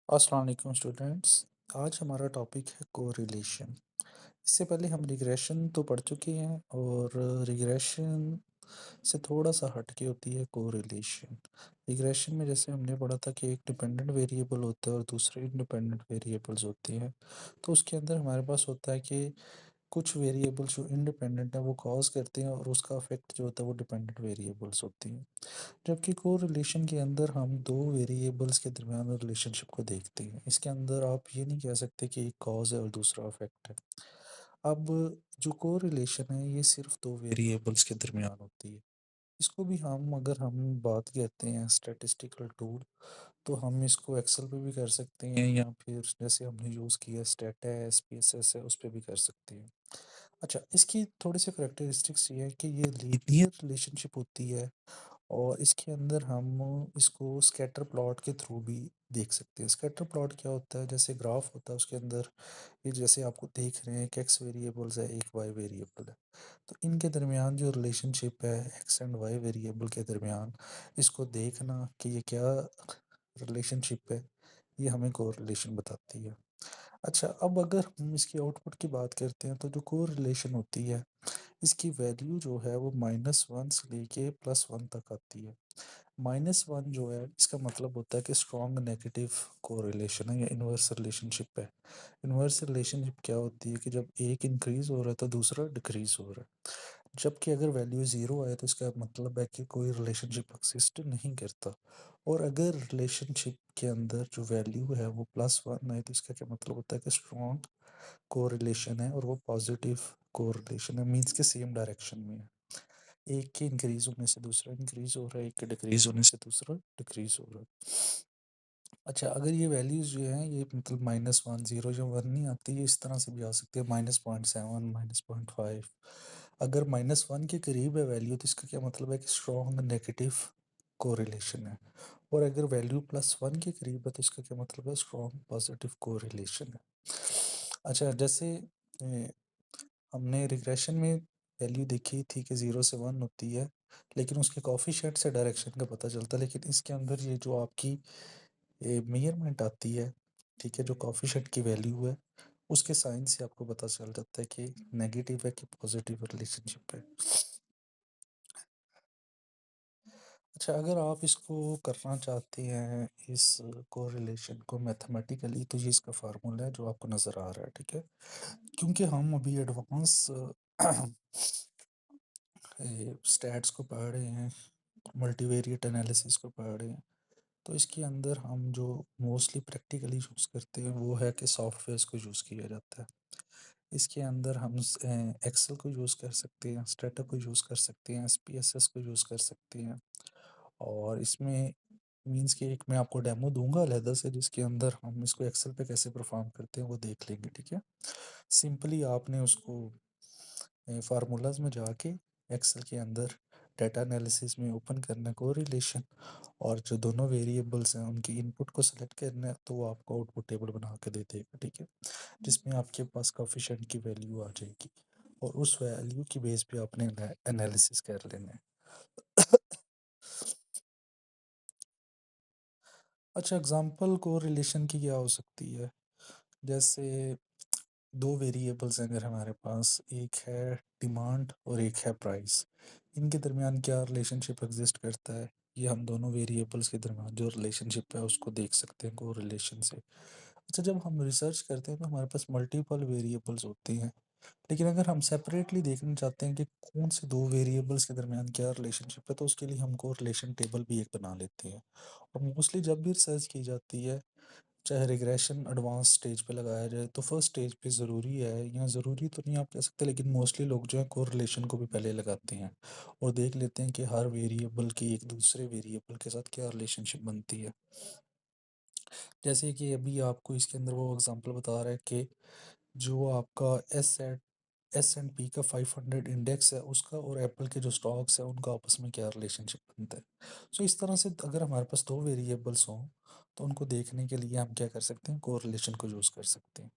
अस्सलाम वालेकुम स्टूडेंट्स। आज हमारा टॉपिक है कोरिलेशन। इससे पहले हम रिग्रेशन तो पढ़ चुके हैं और रिग्रेशन से थोड़ा सा हटके होती है कोरिलेशन। रिग्रेशन में जैसे हमने पढ़ा था कि एक डिपेंडेंट वेरिएबल होता है और दूसरे इंडिपेंडेंट वेरिएबल्स होते हैं। तो उसके अंदर हमारे पास होता है कि कुछ वेरिएबल्स जो इंडिपेंडेंट है वो कॉज करते हैं और उसका इफेक्ट जो होता है वो डिपेंडेंट वेरिएबल्स होती हैं। जबकि कोरिलेशन के अंदर हम दो वेरिएबल्स के दरमियान रिलेशनशिप को देखते हैं। इसके अंदर आप ये नहीं कह सकते कि एक कॉज है और दूसरा इफेक्ट है। अब जो कोरिलेशन है ये सिर्फ दो वेरिएबल्स के दरमियान होती है। इसको भी हम अगर हम बात करते हैं स्टैटिस्टिकल टूल, तो हम इसको एक्सेल पे भी कर सकते हैं या फिर जैसे हमने यूज़ किया स्टैटा है, एसपीएसएस है, उस पे भी कर सकते हैं। अच्छा, इसकी थोड़ी सी करेक्टरिस्टिक्स ये है कि ये लीनियर रिलेशनशिप होती है और इसके अंदर हम इसको स्कैटर प्लॉट के थ्रू भी देख सकते हैं। स्कैटर प्लॉट क्या होता है? जैसे ग्राफ होता है उसके अंदर ये जैसे आपको देख रहे हैं कि एक्स वेरिएबल्स है, एक वाई वेरिएबल है। तो इनके दरमियान जो रिलेशनशिप है एक्स एंड वाई वेरिएबल के दरमियान, इसको देखना कि ये क्या रिलेशनशिप है, ये हमें कोरिलेशन बताती है। अच्छा, अब अगर हम इसकी आउटपुट की बात करते हैं तो जो कोरिलेशन होती है इसकी वैल्यू जो है वो -1 से लेके +1 तक आती है। -1 जो है इसका मतलब होता है कि स्ट्रॉन्ग नेगेटिव कोरिलेशन है या इनवर्स रिलेशनशिप है। इनवर्स रिलेशनशिप क्या होती है कि जब एक इंक्रीज हो रहा है तो दूसरा डिक्रीज हो रहा है। जबकि अगर वैल्यू ज़ीरो आए तो इसका मतलब है कि कोई रिलेशनशिप एक्सिस्ट नहीं करता। और अगर रिलेशनशिप के अंदर जो वैल्यू है वो +1 आए तो इसका क्या मतलब होता है कि स्ट्रॉन्ग कोरिलेशन है और वो पॉजिटिव कोरिलेशन है, मीन्स के सेम डायरेक्शन में है। एक के इंक्रीज होने से दूसरा इंक्रीज हो रहा है, एक के डिक्रीज होने से दूसरा डिक्रीज हो रहा है। अच्छा, अगर ये वैल्यूज जो है ये मतलब -1 0 या 1 नहीं आती, ये इस तरह से भी आ सकती है -0.7 -0.5। अगर -1 के करीब है वैल्यू तो इसका क्या मतलब है कि स्ट्रॉन्ग नेगेटिव कोरिलेशन है। और अगर वैल्यू +1 के करीब है तो इसका क्या मतलब है स्ट्रॉन्ग पॉजिटिव कोरिलेशन है। अच्छा, जैसे हमने रिग्रेशन में वैल्यू देखी थी कि 0 से 1 होती है, लेकिन उसके कोएफिशिएंट से डायरेक्शन का पता चलता है। लेकिन इसके अंदर ये जो आपकी मेजरमेंट आती है, ठीक है, जो कोएफिशिएंट की वैल्यू है उसके साइन से आपको पता चल जाता है कि नेगेटिव है कि पॉजिटिव रिलेशनशिप है। अच्छा, अगर आप इसको करना चाहते हैं इस कोरिलेशन को मैथमेटिकली, तो ये इसका फार्मूला है जो आपको नज़र आ रहा है, ठीक है। क्योंकि हम अभी एडवांस स्टैट्स को पढ़ रहे हैं, मल्टीवेरिएट एनालिसिस को पढ़ रहे हैं, तो इसके अंदर हम जो मोस्टली प्रैक्टिकली यूज़ करते हैं वो है कि सॉफ्टवेयर्स को यूज़ किया जाता है। इसके अंदर हम एक्सेल को यूज़ कर सकते हैं, स्टैटा को यूज़ कर सकते हैं, एसपीएसएस को यूज़ कर सकते हैं। और इसमें मीन्स कि एक मैं आपको डेमो दूंगा अलहदा से जिसके अंदर हम इसको एक्सेल पे कैसे परफॉर्म करते हैं वो देख लेंगे, ठीक है। सिंपली आपने उसको फार्मूलाज में जाके एक्सेल के अंदर डाटा एनालिसिस में ओपन करना कोरिलेशन, और जो दोनों वेरिएबल्स हैं उनकी इनपुट को सेलेक्ट करना है तो वो आपको आउटपुट टेबल बना के दे देगा, ठीक है, जिसमें आपके पास कोएफिशिएंट की वैल्यू आ जाएगी और उस वैल्यू की बेस पे आपने एनालिसिस कर लेना है। अच्छा, एग्जांपल कोरिलेशन की क्या हो सकती है? जैसे दो वेरिएबल्स हैं अगर हमारे पास, एक है डिमांड और एक है प्राइस, इनके दरमियान क्या रिलेशनशिप एग्जिस्ट करता है, ये हम दोनों वेरिएबल्स के दरमियान जो रिलेशनशिप है उसको देख सकते हैं कोरिलेशन से। अच्छा, जब हम रिसर्च करते हैं तो हमारे पास मल्टीपल वेरिएबल्स होते हैं, लेकिन अगर हम सेपरेटली देखना चाहते हैं कि कौन से दो वेरिएबल्स के दरमियान क्या रिलेशनशिप है तो उसके लिए हम कोरिलेशन टेबल भी एक बना लेते हैं। और मोस्टली जब भी रिसर्च की जाती है, चाहे रिग्रेशन एडवांस स्टेज पे लगाया जाए, तो फर्स्ट स्टेज पे ज़रूरी है, या ज़रूरी तो नहीं आप कह सकते, लेकिन मोस्टली लोग जो है कोरिलेशन को भी पहले लगाते हैं और देख लेते हैं कि हर वेरिएबल की एक दूसरे वेरिएबल के साथ क्या रिलेशनशिप बनती है। जैसे कि अभी आपको इसके अंदर वो एग्जांपल बता रहा है कि जो आपका एस एंड पी का 500 इंडेक्स है उसका और एप्पल के जो स्टॉक्स है उनका आपस में क्या रिलेशनशिप बनता है। सो इस तरह से अगर हमारे पास दो वेरिएबल्स हों तो उनको देखने के लिए हम क्या कर सकते हैं, कोरिलेशन को यूज़ कर सकते हैं।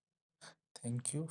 Thank you.